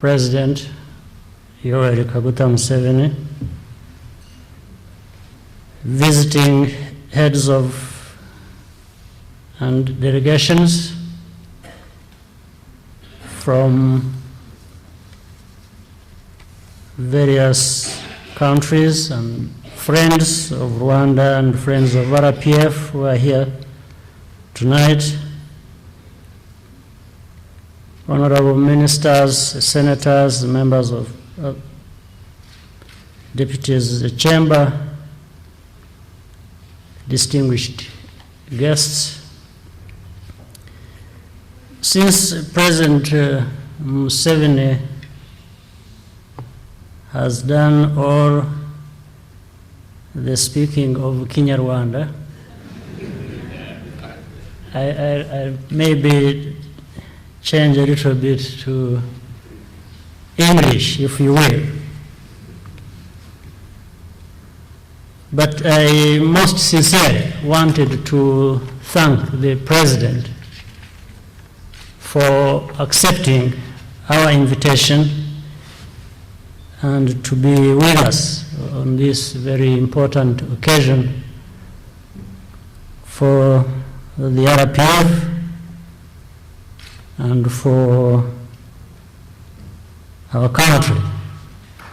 President Yoweri Kaguta Museveni, visiting heads of and delegations from various countries and friends of Rwanda and friends of RPF who are here tonight. Honorable ministers, senators, members of deputies of the chamber, distinguished guests. Since President Museveni has done all the speaking of Kinyarwanda, I maybe change a little bit to English, if you will. But I most sincerely wanted to thank the President for accepting our invitation and to be with us on this very important occasion for the RPF and for our country,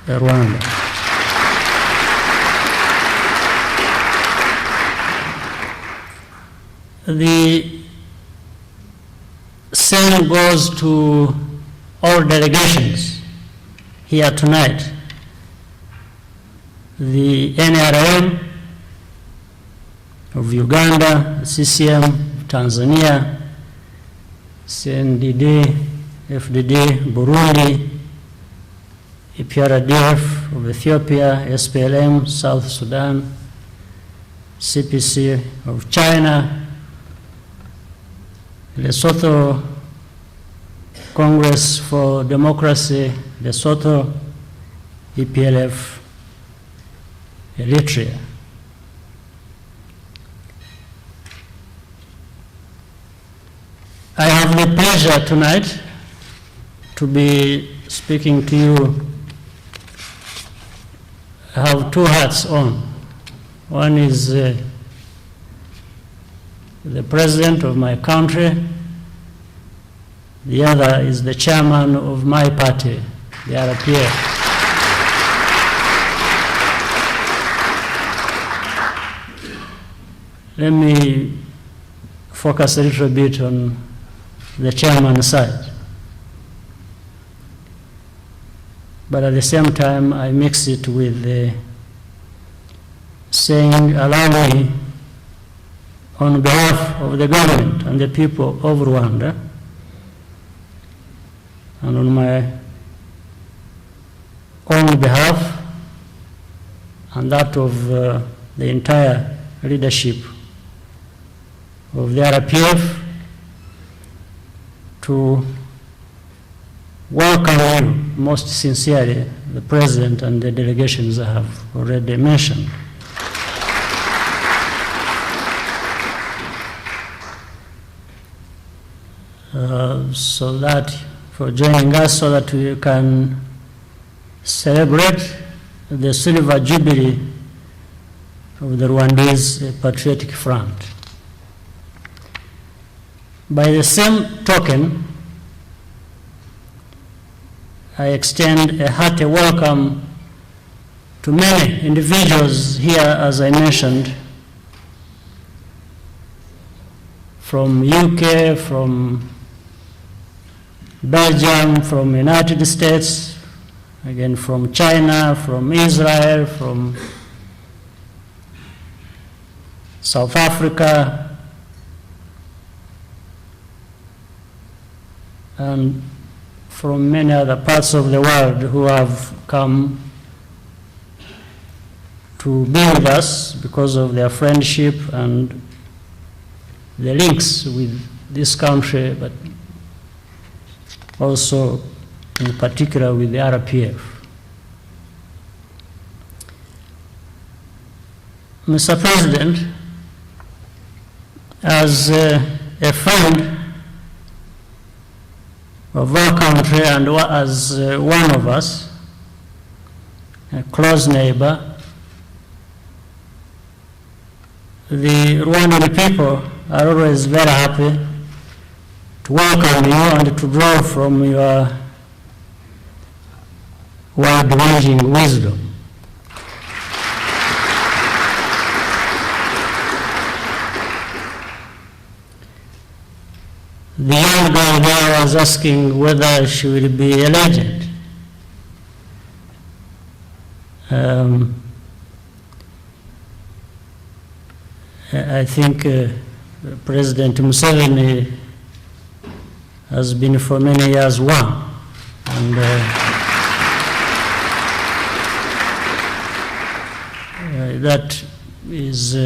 Rwanda. The same goes to all delegations here tonight. The NRM of Uganda, CCM of Tanzania, CNDD, FDD, Burundi, FPR-Inkotanyi of Ethiopia, SPLM, South Sudan, CPC of China, Lesotho Congress for Democracy, Lesotho, EPLF, Eritrea. I have the pleasure tonight to be speaking to you. I have two hats on. One is the president of my country. The other is the chairman of my party, the RPF. Let me focus a little bit on the chairman's side. But at the same time, I mix it with the saying, allow me, on behalf of the government and the people of Rwanda, and on my own behalf, and that of the entire leadership of the RPF, to welcome you most sincerely, the President and the delegations I have already mentioned. So that for joining us so that we can celebrate the silver jubilee of the Rwandese Patriotic Front. By the same token, I extend a hearty welcome to many individuals here, as I mentioned, from UK, from Belgium, from United States, again from China, from Israel, from South Africa, and from many other parts of the world who have come to be with us because of their friendship and the links with this country, but also in particular with the RPF. Mr. President, as a friend of our country and as one of us, a close neighbor. The Rwandan people are always very happy to welcome you and to draw from your wide-ranging wisdom. The young girl there was asking whether she will be elected. I think President Museveni has been for many years one, and that is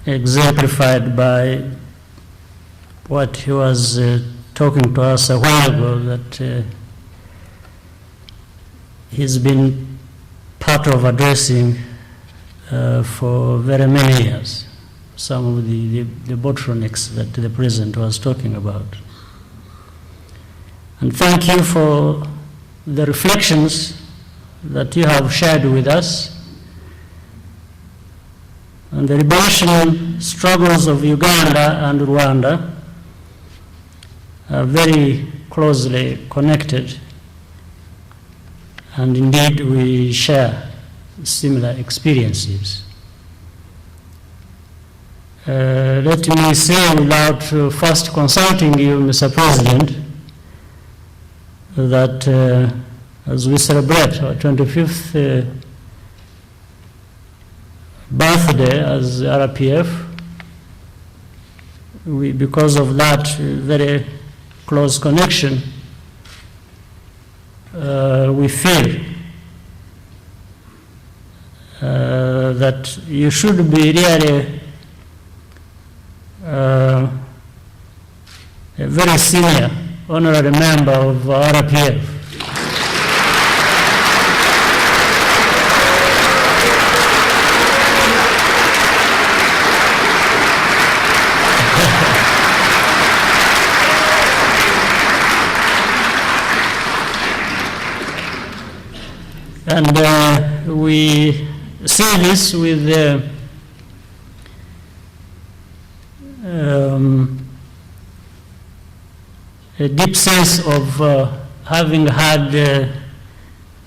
exemplified by what he was talking to us a while ago, that he's been part of addressing for very many years some of the bottlenecks that the President was talking about. And thank you for the reflections that you have shared with us. And the liberation struggles of Uganda and Rwanda are very closely connected, and indeed we share similar experiences. Let me say, without first consulting you, Mr. President, that as we celebrate our 25th birthday as RPF, because of that very close connection, we feel that you should be really a very senior honorary member of RPF. And we see this with a deep sense of having had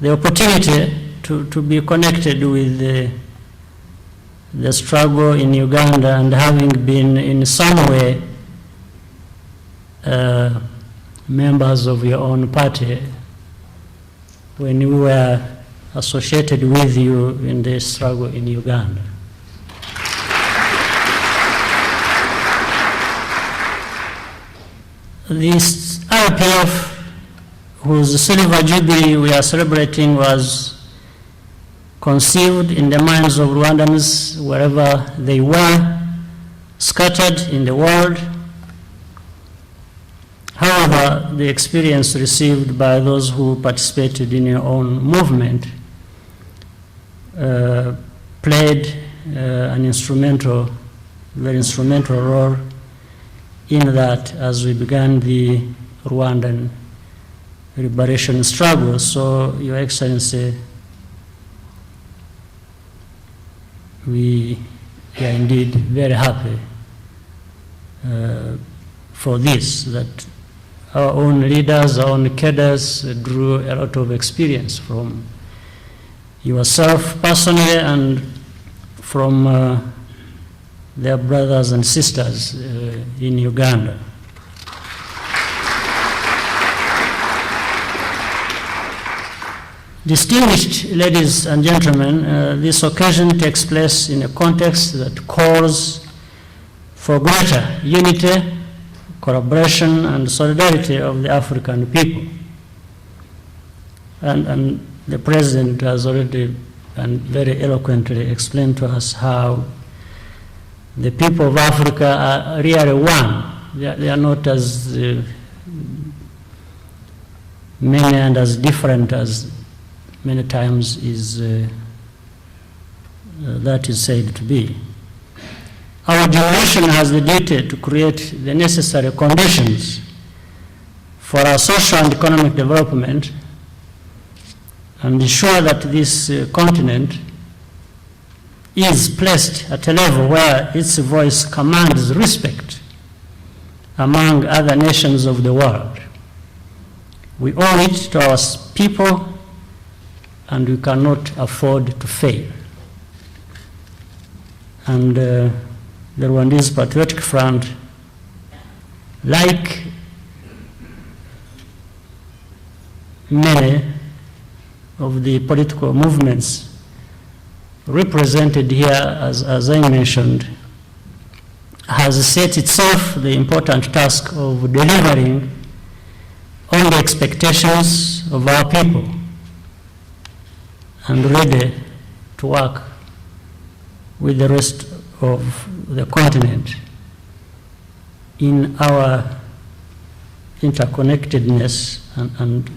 the opportunity to be connected with the struggle in Uganda, and having been in some way members of your own party when you were associated with you in the struggle in Uganda. This RPF, whose silver jubilee we are celebrating, was conceived in the minds of Rwandans wherever they were, scattered in the world. However, the experience received by those who participated in your own movement played an very instrumental role in that as we began the Rwandan liberation struggle. So, Your Excellency, we are indeed very happy for this, that our own leaders, our own cadres drew a lot of experience from yourself personally and from their brothers and sisters in Uganda. Distinguished ladies and gentlemen, this occasion takes place in a context that calls for greater unity, collaboration, and solidarity of the African people. And the President has already and very eloquently explained to us how the people of Africa are really one. They are not as many and as different as many times that is said to be. Our generation has the duty to create the necessary conditions for our social and economic development and ensure that this continent is placed at a level where its voice commands respect among other nations of the world. We owe it to our people, and we cannot afford to fail. And the Rwandese Patriotic Front, like many of the political movements represented here, as I mentioned, has set itself the important task of delivering on the expectations of our people and ready to work with the rest of the continent in our interconnectedness and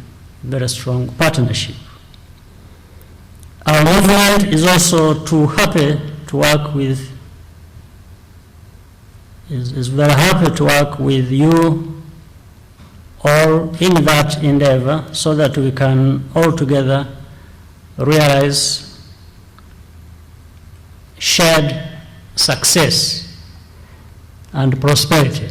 very strong partnership. Our movement is also too happy to work with, is very happy to work with you all in that endeavor so that we can all together realize shared success and prosperity.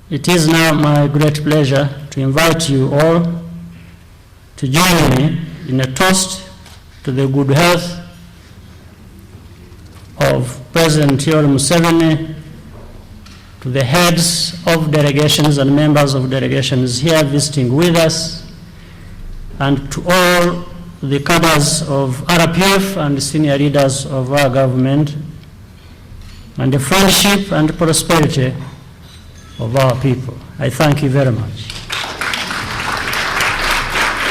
It is now my great pleasure to invite you all to join me in a toast to the good health of President Yoweri Museveni, to the heads of delegations and members of delegations here visiting with us, and to all the cadres of RPF and senior leaders of our government, and the friendship and prosperity of our people. I thank you very much.